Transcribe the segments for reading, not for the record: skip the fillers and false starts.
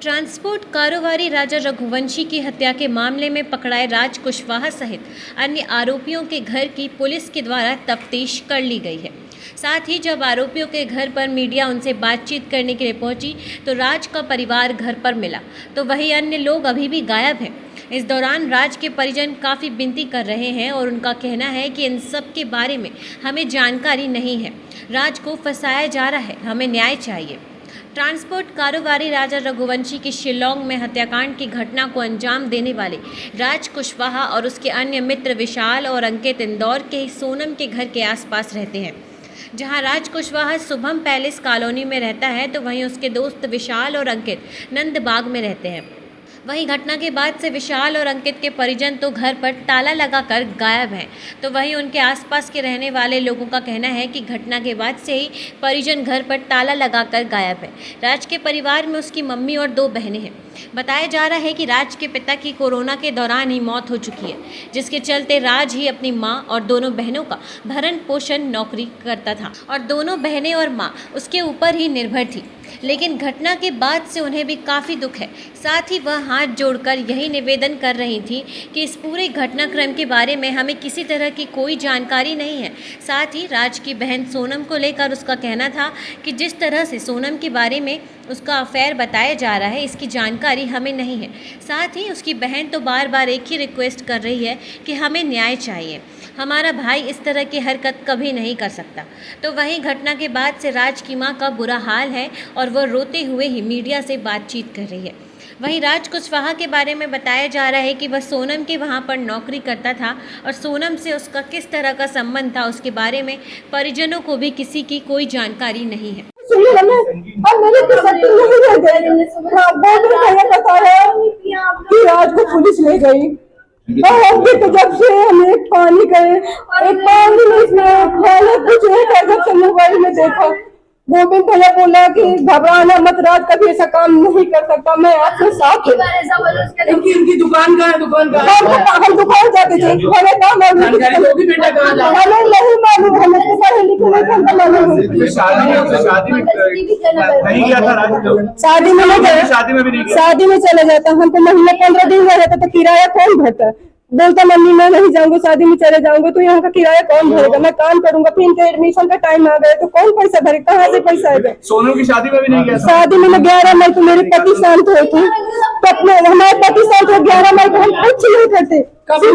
Transport कारोबारी राजा रघुवंशी की हत्या के मामले में पकड़ाए राज कुशवाहा सहित अन्य आरोपियों के घर की पुलिस के द्वारा तफ्तीश कर ली गई है। साथ ही जब आरोपियों के घर पर मीडिया उनसे बातचीत करने के लिए पहुंची तो राज का परिवार घर पर मिला, तो वहीं अन्य लोग अभी भी गायब हैं। इस दौरान राज के परिजन काफ़ी विनती कर रहे हैं और उनका कहना है कि इन सब के बारे में हमें जानकारी नहीं है। राज को फंसाया जा रहा है, हमें न्याय चाहिए। ट्रांसपोर्ट कारोबारी राजा रघुवंशी की शिलांग में हत्याकांड की घटना को अंजाम देने वाले राज कुशवाहा और उसके अन्य मित्र विशाल और अंकित इंदौर के सोनम के घर के आसपास रहते हैं। जहां राज कुशवाहा शुभम पैलेस कॉलोनी में रहता है तो वहीं उसके दोस्त विशाल और अंकित नंदबाग में रहते हैं। वहीं घटना के बाद से विशाल और अंकित के परिजन तो घर पर ताला लगाकर गायब हैं, तो वहीं उनके आसपास के रहने वाले लोगों का कहना है कि घटना के बाद से ही परिजन घर पर ताला लगाकर गायब है। राज के परिवार में उसकी मम्मी और 2 बहनें हैं। बताया जा रहा है कि राज के पिता की कोरोना के दौरान ही मौत हो चुकी है, जिसके चलते राज ही अपनी मां और दोनों बहनों का भरण पोषण नौकरी करता था और दोनों बहनें और मां उसके ऊपर ही निर्भर थी। लेकिन घटना के बाद से उन्हें भी काफ़ी दुख है। साथ ही वह हाथ जोड़कर यही निवेदन कर रही थी कि इस पूरे घटनाक्रम के बारे में हमें किसी तरह की कोई जानकारी नहीं है। साथ ही राज की बहन सोनम को लेकर उसका कहना था कि जिस तरह से सोनम के बारे में उसका अफेयर बताया जा रहा है, इसकी जानकारी हमें नहीं है। साथ ही उसकी बहन तो बार बार एक ही रिक्वेस्ट कर रही है कि हमें न्याय चाहिए, हमारा भाई इस तरह की हरकत कभी नहीं कर सकता। तो वहीं घटना के बाद से राज की मां का बुरा हाल है और वह रोते हुए ही मीडिया से बातचीत कर रही है। वहीं राज कुशवाहा के बारे में बताया जा रहा है कि वह सोनम के वहां पर नौकरी करता था और सोनम से उसका किस तरह का संबंध था, उसके बारे में परिजनों को भी किसी की कोई जानकारी नहीं है। राज को पुलिस ले गई तो जब से हमें पानी गए एक पानी में इसमें खाने कुछ नहीं था। जब से मोबाइल में देखा गोविंद भैया बोला कि घबराना मत, राज कभी ऐसा काम नहीं कर सकता, मैं आपके साथ हूँ। इनकी दुकान कहाँ है? दुकान कहाँ है? हम दुकान जाते थे, हमें काम बेटा कहाँ हमें नहीं मालूम, हमें तो पढ़े लिखे नहीं थे मालूम। शादी में नहीं गए, शादी में चले जाता। हम तो महीने 15 दिन रह जाता तो किराया कौन भरता? बोलता मम्मी मैं नहीं जाऊंगा, शादी में चले जाऊंगा। तो यहाँ का किराया कौन भरेगा? मैं काम करूंगा, फिर इनके एडमिशन का टाइम आ गया तो कौन पैसा भरे? कहाँ से पैसा आएगा? सोनू की शादी में भी नहीं गया? शादी में 11 मई को मेरे पति शांत हुए थे। हमारे पति शांत हुए 11 मई को, हम कुछ नहीं करते। 11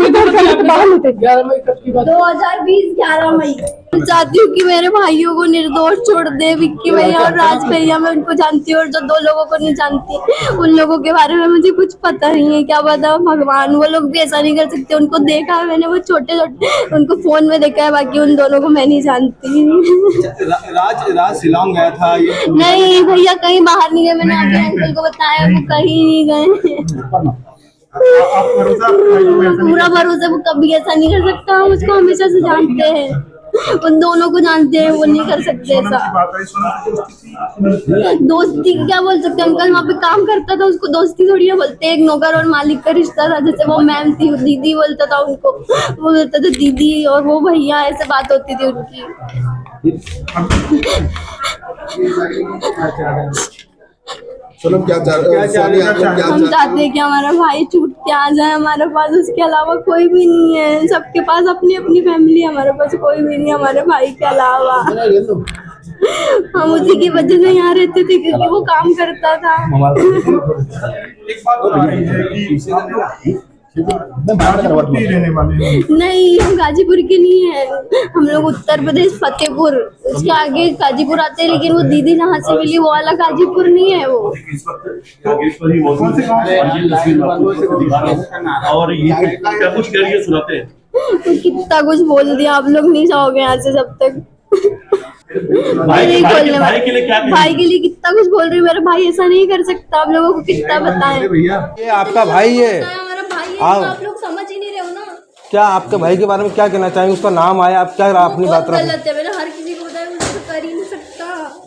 मई कब की बात? 2020 11 मई। चाहती हूँ कि मेरे भाइयों को निर्दोष छोड़ दे। विक्की भैया और राज भैया मैं उनको जानती हूँ और जो 2 लोगों को नहीं जानती उन लोगों के बारे में मुझे कुछ पता नहीं है। क्या पता भगवान, वो लोग भी ऐसा नहीं कर सकते। उनको देखा है मैंने, वो छोटे छोटे उनको फोन में देखा है, बाकी उन दोनों को मैं नहीं जानती। राज शिलांग गया था? नहीं भैया कहीं बाहर नहीं गए, मैंने आपके अंकल को बताया, वो कहीं नहीं गए। पूरा भरोसा, वो कभी ऐसा नहीं कर सकता। हम उसको हमेशा से जानते हैं, उन दोनों को जानते हैं, वो नहीं कर सकते ऐसा। दोस्ती क्या बोल सकते अंकल, वहाँ पे काम करता था, उसको दोस्ती थोड़ी ना बोलते। एक नौकर और मालिक का रिश्ता था। जैसे वो मैम थी, दीदी बोलता था उनको, वो बोलता था दीदी, और वो भैया, ऐसे बात होती थी उनकी। सोनम क्या हम चाहते हैं कि हमारा भाई छूट के आ जाए हमारे पास, उसके अलावा कोई भी नहीं है। सबके पास अपनी अपनी फैमिली है, हमारे पास कोई भी नहीं हमारे भाई के अलावा। हम उसी की वजह से यहाँ रहते थे क्योंकि वो काम करता था। नहीं, हम गाजीपुर के नहीं है, हम लोग उत्तर प्रदेश फतेहपुर, उसके आगे गाजीपुर आते हैं। लेकिन वो दीदी जहाँ से मिली वो वाला गाजीपुर नहीं है। वो और ये क्या कुछ करिए सुनाते हैं, कितना कुछ बोल दिया, आप लोग नहीं जाओगे यहाँ से जब तक। भाई के लिए क्या? भाई के लिए कितना कुछ बोल रही हूँ, मेरा भाई ऐसा नहीं कर सकता। आप लोगों को कितना बताएं। ये आपका भाई है, हमारा भाई है, आप लोग समझ ही नहीं रहे हो ना। क्या आपके भाई के बारे में क्या कहना चाहेंगे? उसका नाम आया, आप क्या अपनी बात रखें? गलत है, मैंने हर किसी को बताया, वो तो कर ही नहीं सकता।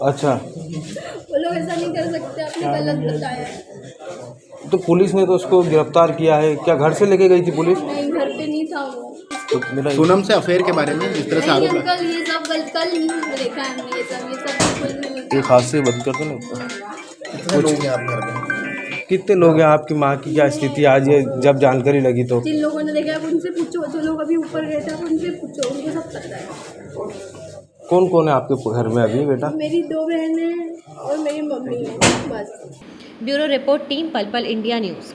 अच्छा, वो लोग ऐसा नहीं कर सकते, आपने गलत बताया। तो पुलिस ने तो उसको गिरफ्तार किया है। क्या घर से लेके गई थी पुलिस? नहीं, घर पे नहीं था वो। सोनम से अफेयर के बारे में जिस तरह से आरोप अंकल ये सब कल नहीं देखा है हमने, ये सब बिल्कुल नहीं। एक हाथ से बंद कर दो ना। कुछ नहीं आप घर में कितने लोग हैं? आपकी माँ की क्या स्थिति आज ये जब जानकारी लगी तो? जिन लोगों ने देखा आप उनसे पूछो, जो लोग अभी ऊपर गए थे आप उनसे पूछो, उनको सब पता है। कौन कौन है आपके घर में अभी बेटा? मेरी 2 बहनें और मेरी मम्मी है बस। ब्यूरो रिपोर्ट टीम पल पल इंडिया न्यूज़।